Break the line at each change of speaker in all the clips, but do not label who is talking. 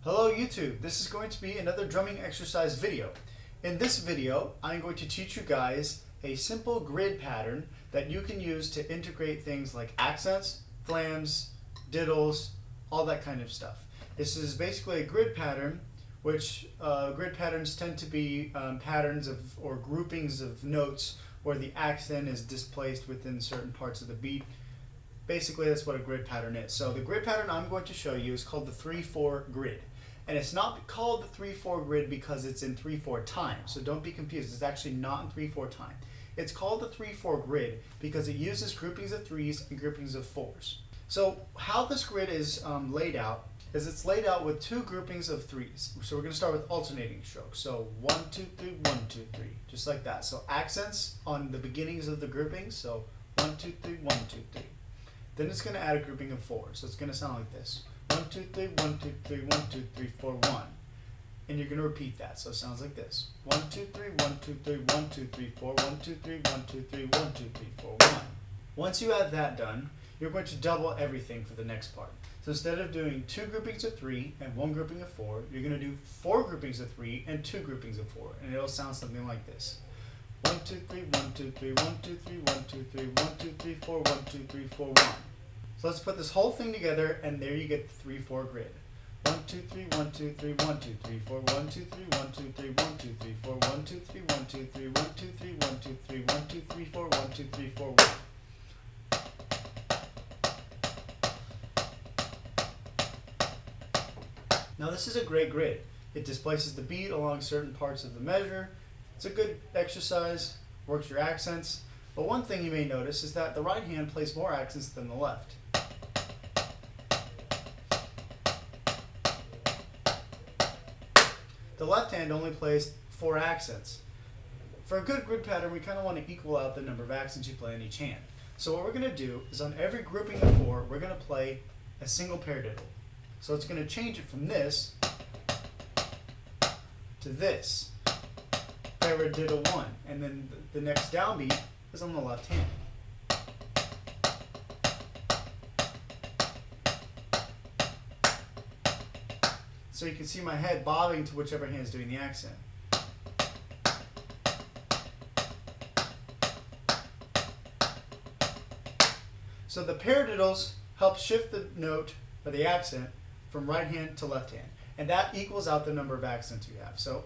Hello YouTube, this is going to be another drumming exercise video. In this video, I'm going to teach you guys a simple grid pattern that you can use to integrate things like accents, flams, diddles, all that kind of stuff. This is basically a grid pattern, which grid patterns tend to be patterns of or groupings of notes where the accent is displaced within certain parts of the beat. Basically, that's what a grid pattern is. So the grid pattern I'm going to show you is called the 3/4 grid. And it's not called the 3/4 grid because it's in 3/4 time. So don't be confused. It's actually not in 3/4 time. It's called the 3/4 grid because it uses groupings of threes and groupings of fours. So how this grid is laid out is it's laid out with two groupings of threes. So we're going to start with alternating strokes. So 1, 2, 3, 1, 2, 3, just like that. So accents on the beginnings of the groupings. So 1, 2, 3, 1, 2, 3. Then it's going to add a grouping of four. So it's going to sound like this. 1, 2, 3, 1, 2, 3, 1, 2, 3, 4, 1. And you're going to repeat that. So it sounds like this. 1, 2, 3, 1, 2, 3, 1, 2, 3, 4, 1, 2, 3, 1, 2, 3, 1, 2, 3, 4, 1. Once you have that done, you're going to double everything for the next part. So instead of doing two groupings of three and one grouping of four, you're going to do four groupings of three and two groupings of four. And it'll sound something like this. 1, 2, 3, 1, 2, 3, 1, 2, 3, 1, 2, 3, 1, 2, 3, 4, 1, 2, 3, 4, 1. So let's put this whole thing together, and there you get the 3/4 grid. 1, 2, 3, 1, 2, 3, 1, 2, 3, 4, 1, 2, 3, 1, 2, 3, 1, 2, 3, 4, 1, 2, 3, 1, 2, 3, 1, 2, 3, 1, 2, 3, 1, 2, 3, 4, 1, 2, 3, 4, 1. Now this is a great grid. It displaces the beat along certain parts of the measure. It's a good exercise, works your accents. But one thing you may notice is that the right hand plays more accents than the left. The left hand only plays 4 accents. For a good grid pattern, we kind of want to equal out the number of accents you play on each hand. So what we're going to do is on every grouping of 4, we're going to play a single paradiddle. So it's going to change it from this to this. Paradiddle 1. And then the next downbeat is on the left hand. So you can see my head bobbing to whichever hand is doing the accent. So the paradiddles help shift the note or the accent from right hand to left hand. And that equals out the number of accents you have. So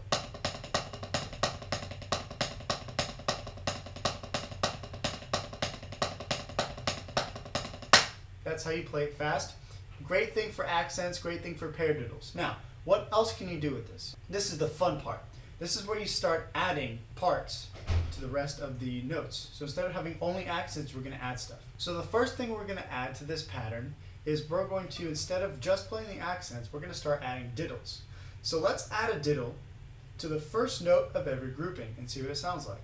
that's how you play it fast. Great thing for accents, great thing for paradiddles. Now, what else can you do with this? This is the fun part. This is where you start adding parts to the rest of the notes. So instead of having only accents, we're going to add stuff. So the first thing we're going to add to this pattern is we're going to, instead of just playing the accents, we're going to start adding diddles. So let's add a diddle to the first note of every grouping and see what it sounds like.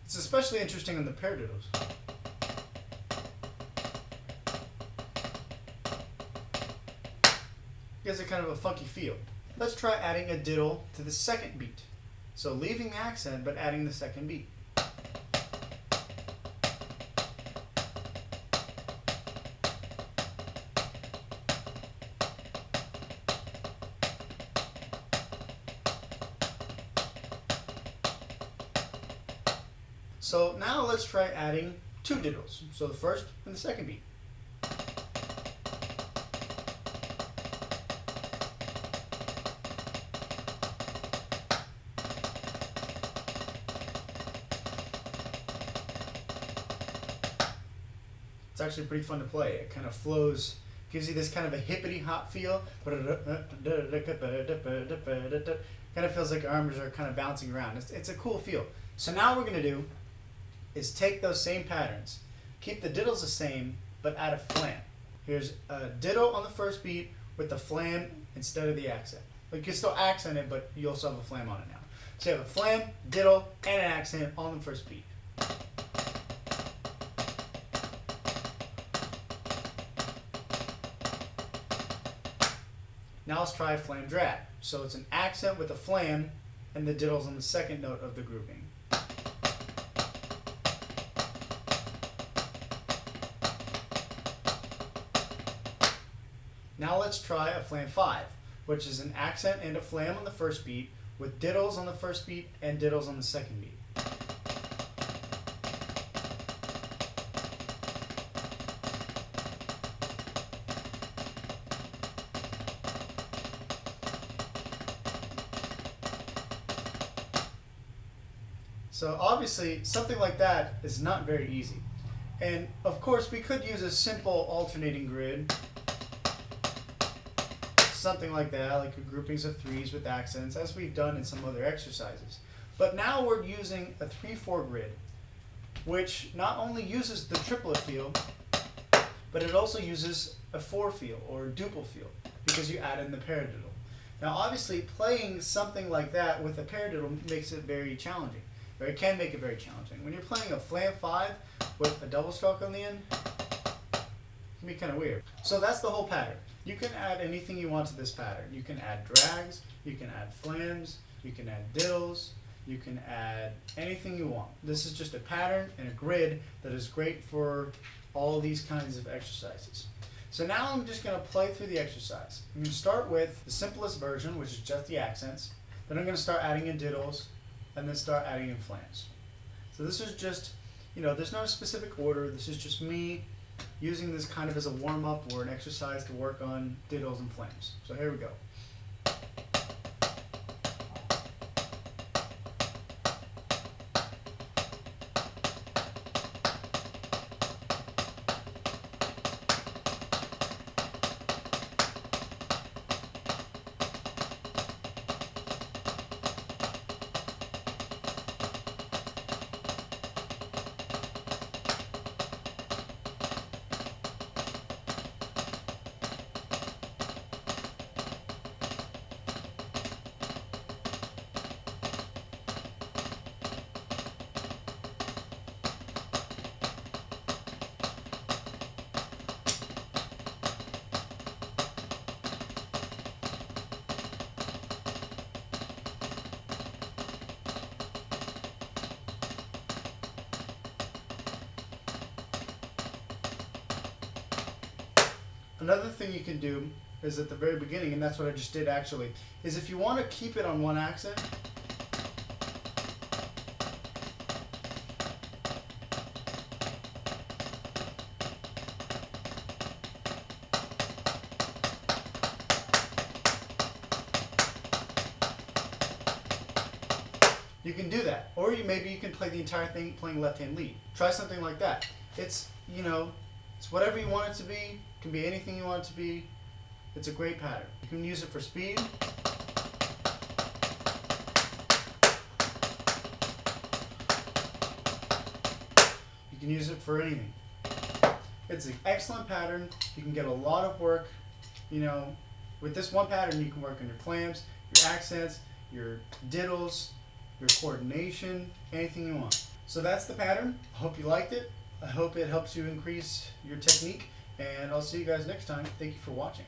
It's especially interesting on the paradiddles. It gives it kind of a funky feel. Let's try adding a diddle to the second beat. So leaving the accent, but adding the second beat. So now let's try adding 2 diddles. So the first and the second beat. It's actually pretty fun to play. It kind of flows, gives you this kind of a hippity hop feel. Kind of feels like your arms are kind of bouncing around. It's a cool feel. So now what we're going to do is take those same patterns, keep the diddles the same, but add a flam. Here's a diddle on the first beat with the flam instead of the accent. You can still accent it, but you also have a flam on it now. So you have a flam, diddle, and an accent on the first beat. Now let's try a flam drag. So it's an accent with a flam and the diddles on the second note of the grouping. Now let's try a flam 5, which is an accent and a flam on the first beat with diddles on the first beat and diddles on the second beat. So obviously something like that is not very easy. And of course we could use a simple alternating grid, something like that, like groupings of threes with accents, as we've done in some other exercises. But now we're using a 3/4 grid, which not only uses the triplet feel, but it also uses a 4 feel or a duple feel because you add in the paradiddle. Now obviously playing something like that with a paradiddle makes it very challenging. Or it can make it very challenging. When you're playing a flam 5 with a double stroke on the end, it can be kind of weird. So that's the whole pattern. You can add anything you want to this pattern. You can add drags, you can add flams, you can add diddles, you can add anything you want. This is just a pattern and a grid that is great for all these kinds of exercises. So now I'm just going to play through the exercise. I'm going to start with the simplest version, which is just the accents. Then I'm going to start adding in diddles, and then start adding in flams. So this is just, there's no specific order. This is just me using this kind of as a warm-up or an exercise to work on diddles and flams. So here we go. Another thing you can do is at the very beginning, and that's what I just did actually, is if you want to keep it on one accent, you can do that. Or maybe you can play the entire thing playing left-hand lead. Try something like that. It's, it's whatever you want it to be. It can be anything you want it to be. It's a great pattern. You can use it for speed. You can use it for anything. It's an excellent pattern. You can get a lot of work. With this one pattern, you can work on your flams, your accents, your diddles, your coordination, anything you want. So that's the pattern. I hope you liked it. I hope it helps you increase your technique, and I'll see you guys next time. Thank you for watching.